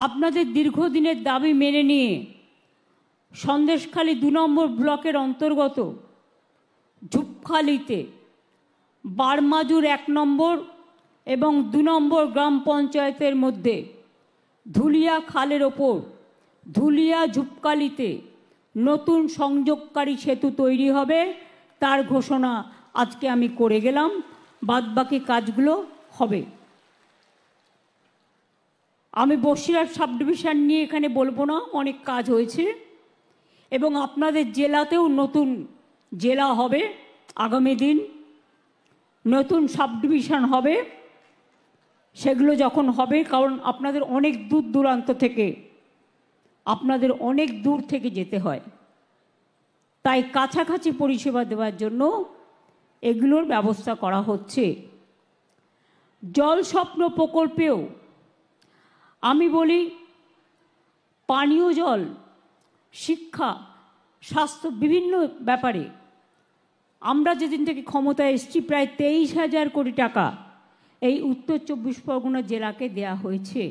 আপনাদের দীর্ঘদিনের দাবি মেনে নিয়ে সন্দেশখালী ২ নম্বর ব্লকের অন্তর্গত ঝুপখালিতে বারমাজুর ১ নম্বর এবং ২ নম্বর গ্রাম পঞ্চায়েতের মধ্যে ধুলিয়া খালের ওপর ধুলিয়া ঝুপখালিতে নতুন সংযোগকারী সেতু তৈরি হবে। তার ঘোষণা আজকে আমি করে গেলাম, বাদবাকি কাজগুলো হবে। আমি বসিরহাট সাব ডিভিশন নিয়ে এখানে বলবো না, অনেক কাজ হয়েছে এবং আপনাদের জেলাতেও নতুন জেলা হবে, আগামী দিন নতুন সাব ডিভিশন হবে। সেগুলো যখন হবে, কারণ আপনাদের অনেক দূর দূরান্ত থেকে দূর থেকে যেতে হয়, তাই কাছাকাছি পরিষেবা দেওয়ার জন্য এগুলোর ব্যবস্থা করা হচ্ছে। জল স্বপ্ন প্রকল্পেও আমি বলি, পানীয় জল, শিক্ষা, স্বাস্থ্য বিভিন্ন ব্যাপারে আমরা যেদিন থেকে ক্ষমতায় এসেছি প্রায় ২৩,০০০ কোটি টাকা এই উত্তর ২৪ পরগনা জেলাকে দেয়া হয়েছে।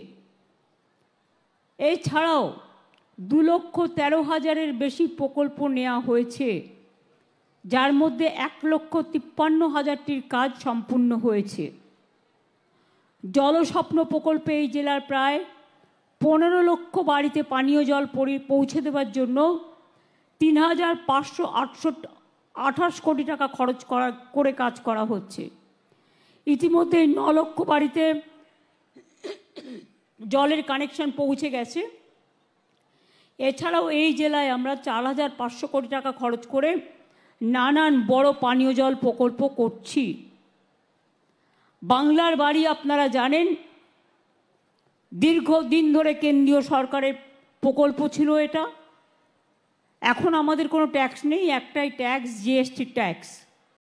এছাড়াও ২,১৩,০০০-এর বেশি প্রকল্প নেওয়া হয়েছে, যার মধ্যে ১,৫৩,০০০-টির কাজ সম্পূর্ণ হয়েছে। জলস্বপ্ন প্রকল্পে এই জেলার প্রায় ১৫ লক্ষ বাড়িতে পানীয় জল পৌঁছে দেওয়ার জন্য ৩,৫২৮ কোটি টাকা খরচ করে কাজ করা হচ্ছে। ইতিমধ্যে ৯ লক্ষ বাড়িতে জলের কানেকশন পৌঁছে গেছে। এছাড়াও এই জেলায় আমরা ৪,৫০০ কোটি টাকা খরচ করে নানান বড় পানীয় জল প্রকল্প করছি। বাংলার বাড়ি আপনারা জানেন, দীর্ঘদিন ধরে কেন্দ্রীয় সরকারের প্রকল্প ছিল এটা। এখন আমাদের কোনো ট্যাক্স নেই, একটাই ট্যাক্স, জিএসটি ট্যাক্স।